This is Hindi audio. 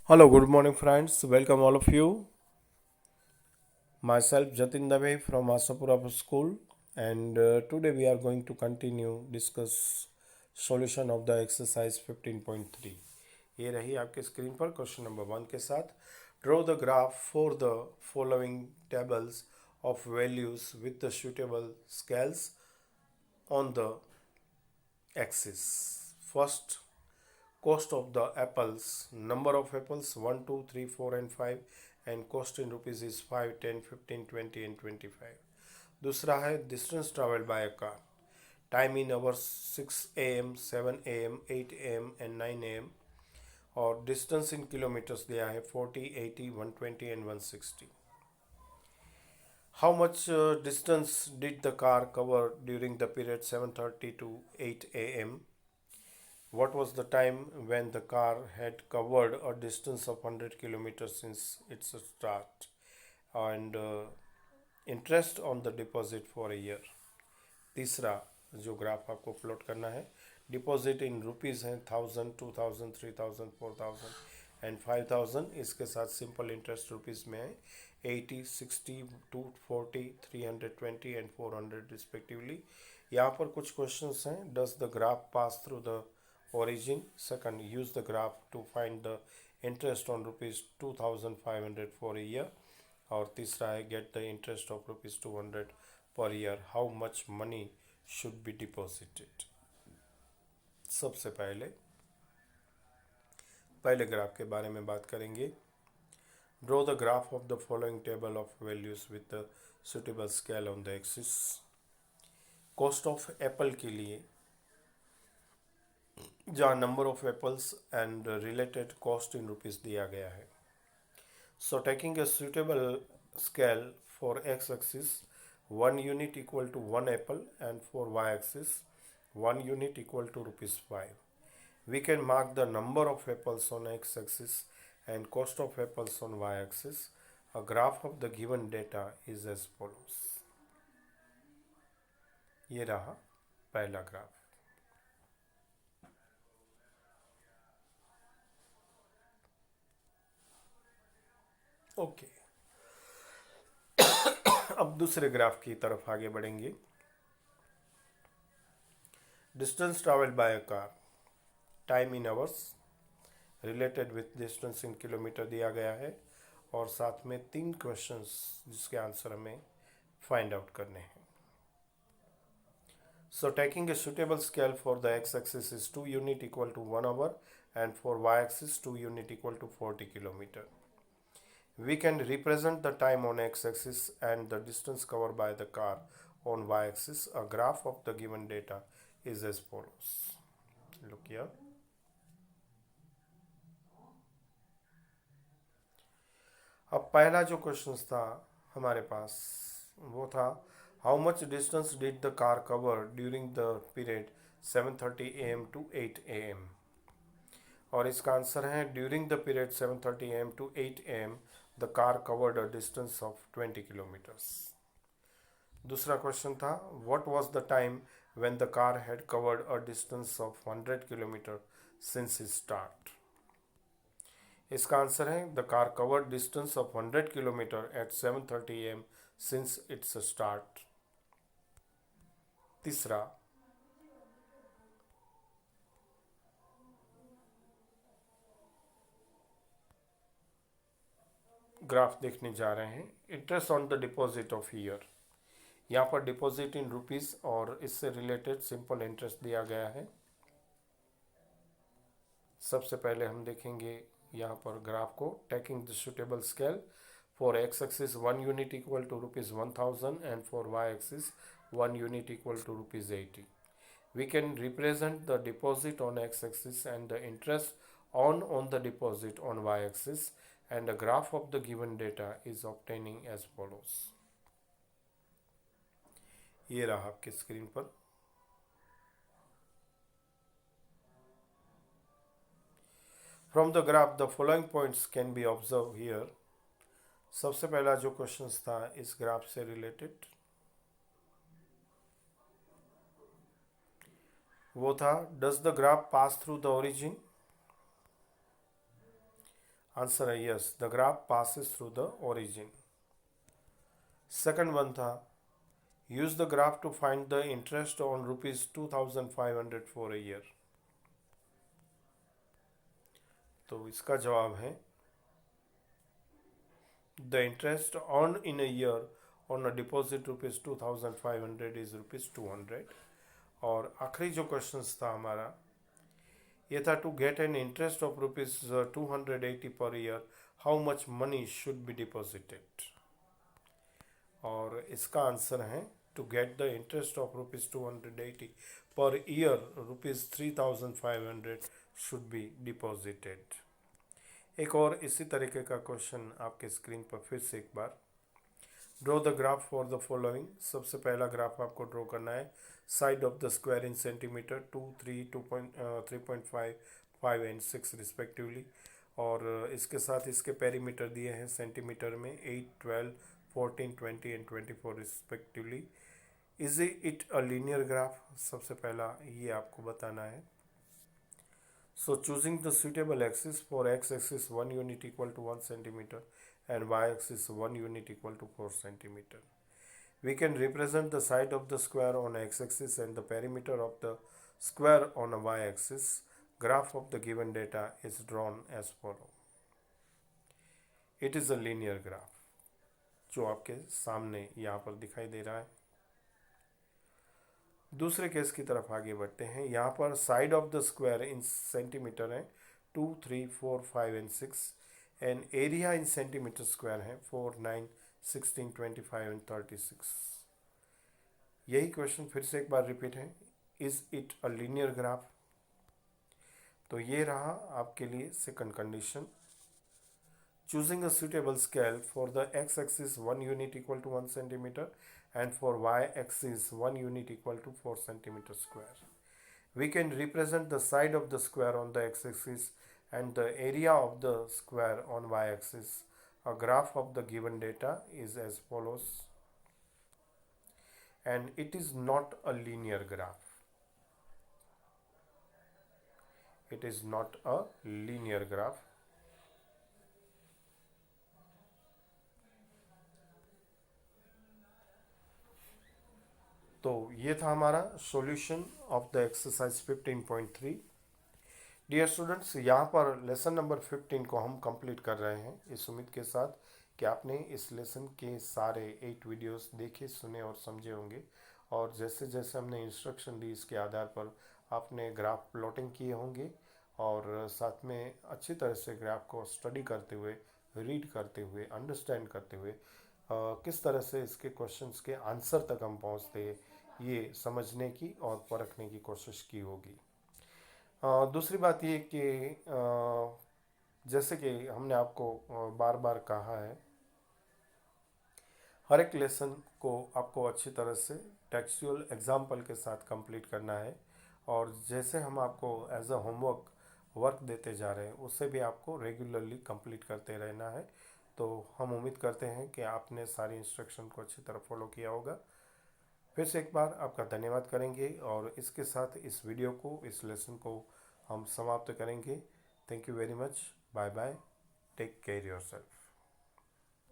Hello, good morning, friends. Welcome all of you. Myself Jatin Dave from Asapura School, and today we are going to continue discuss solution of the exercise 15.3. ये रही आपके स्क्रीन पर क्वेश्चन नंबर 1 के साथ. Draw the graph for the following tables of values with the suitable scales on the axis. First, cost of the apples, number of apples 1, 2, 3, 4 and 5, and cost in rupees is 5, 10, 15, 20 and 25. दूसरा है distance traveled by a car, time in hours 6 am, 7 am, 8 am and 9 am, और distance in kilometers दिया है 40, 80, 120 and 160. How much distance did the car cover during the period 7:30 to 8 am? What was the time when the car had covered a distance of 100 kilometers since its start? And interest on the deposit for a year. तीसरा जो ग्राफ आपको प्लॉट करना है, डिपॉजिट इन रुपीज़ हैं 1000, 2000, 3000, 4000 एंड 5000. इसके साथ सिंपल इंटरेस्ट रुपीज़ में है 80, 60, 240, 320 एंड 400 रिस्पेक्टिवली. यहाँ पर कुछ क्वेश्चंस हैं. Does the graph pass through the origin. Second, use the graph to find the interest on rupees 2500 for a year. और तीसरा है get the interest of rupees 200 per year. How much money should be deposited? सबसे पहले ग्राफ के बारे में बात करेंगे. Draw the graph of the following table of values with the suitable scale on the axis. Cost of apple के लिए जहाँ number of apples and related cost in rupees दिया गया है. सो taking a suitable scale for x axis 1 unit equal to 1 apple and for y axis 1 unit equal to rupees 5. We can mark the number of apples on x axis and cost of apples on y axis. A graph of the given data is as follows. ये रहा पहला ग्राफ. ओके, अब दूसरे ग्राफ की तरफ आगे बढ़ेंगे. Distance travelled bye a car, time in hours related with distance in kilometre दिया गया है, और साथ में 3 क्वेश्चंस जिसके आंसर हमें फाइंड आउट करने हैं. So taking a suitable scale for the x axis is 2 unit equal to 1 hour and for y axis 2 unit equal to 40 kilometre. We can represent the time on x-axis and the distance covered by the car on y-axis. A graph of the given data is as follows. Look here. अब पहला जो क्वेश्चन था हमारे पास वो था how much distance did the car cover during the period 7:30 am to 8 am, और इसका आंसर है during the period 7:30 am to 8 am the car covered a distance of 20 kilometers. दूसरा क्वेश्चन था what was the time when the car had covered a distance of 100 kilometer since its start. इसका आंसर है the car covered distance of 100 kilometer at 7:30 am since its start. तीसरा ग्राफ देखने जा रहे हैं. Interest on the deposit of year. यहाँ पर डिपॉजिट इन रुपीज़ और इससे रिलेटेड सिंपल इंटरेस्ट दिया गया है. सबसे पहले हम देखेंगे यहाँ पर ग्राफ को. Taking the suitable scale for x axis 1 unit equal to rupees 1000 and for y axis 1 unit equal to rupees 80. We can represent the deposit on x-axis and the interest on the deposit on y-axis, and a graph of the given data is obtaining as follows. ये रहा आपके स्क्रीन पर. From the graph the following points can be observed here. सबसे पहला जो क्वेश्चन था इस ग्राफ से रिलेटेड वो था does the graph pass through the origin. Answer है yes, the graph passes through the origin. Second one था, use the graph to find the interest on ₹2500 for a year. तो इसका जवाब है the interest earn in a year on a deposit ₹2500 is ₹200। और आखिरी जो क्वेश्चन था हमारा ये था, to get an interest of ₹280 per year how much money should be deposited. और इसका आंसर है, to get the interest of ₹280 per year ₹3500 should be deposited. एक और इसी तरीके का क्वेश्चन आपके स्क्रीन पर फिर से एक बार। Draw the graph for the following. सबसे पहला ग्राफ आपको ड्रॉ करना है, side of the square in centimetre 2, 3, 3.5, 5 and 6 respectively. और इसके साथ इसके पेरीमीटर दिए हैं सेंटीमीटर में 8, 12, 14, 20 and 24 respectively. Is it a linear graph? सबसे पहला ये आपको बताना है। So choosing the suitable axis, for x-axis 1 unit equal to 1 centimeter and y-axis 1 unit equal to 4 centimeter. We can represent the side of the square on x-axis and the perimeter of the square on a y-axis. Graph of the given data is drawn as follow. It is a linear graph, जो आपके सामने यहाँ पर दिखाई दे रहा है। दूसरे केस की तरफ आगे बढ़ते हैं। यहाँ पर side of the square in centimetre है 2, 3, 4, 5 and 6 and area in centimetre square है 4, 9, 16, 25 एंड 36। यही क्वेश्चन फिर से एक बार रिपीट है, is it a linear graph? तो ये रहा आपके लिए second condition. Choosing a suitable scale, for the x-axis 1 unit equal to 1 centimeter and for y-axis 1 unit equal to 4 centimeter square. We can represent the side of the square on the x-axis and the area of the square on y-axis. A graph of the given data is as follows, and it is not a linear graph. It is not a linear graph. तो ये था हमारा solution of the exercise 15.3। Dear students, यहाँ पर लेसन नंबर 15 को हम कंप्लीट कर रहे हैं इस उम्मीद के साथ कि आपने इस लेसन के सारे 8 वीडियोस देखे, सुने और समझे होंगे। और जैसे जैसे हमने इंस्ट्रक्शन दी इसके आधार पर आपने ग्राफ प्लॉटिंग किए होंगे और साथ में अच्छी तरह से ग्राफ को स्टडी करते हुए, रीड करते हुए, अंडरस्टैंड करते हुए किस तरह से इसके क्वेश्चंस के आंसर तक हम पहुँचते ये समझने की और परखने की कोशिश की होगी। दूसरी बात ये कि जैसे कि हमने आपको बार बार कहा है, हर एक लेसन को आपको अच्छी तरह से टेक्सचुअल एग्जाम्पल के साथ कंप्लीट करना है। और जैसे हम आपको एज अ होमवर्क वर्क देते जा रहे हैं उससे भी आपको रेगुलरली कंप्लीट करते रहना है। तो हम उम्मीद करते हैं कि आपने सारी इंस्ट्रक्शन को अच्छी तरह फॉलो किया होगा। फिर से एक बार आपका धन्यवाद करेंगे और इसके साथ इस वीडियो को, इस लेसन को हम समाप्त करेंगे। Thank you very much. Bye bye. Take care yourself.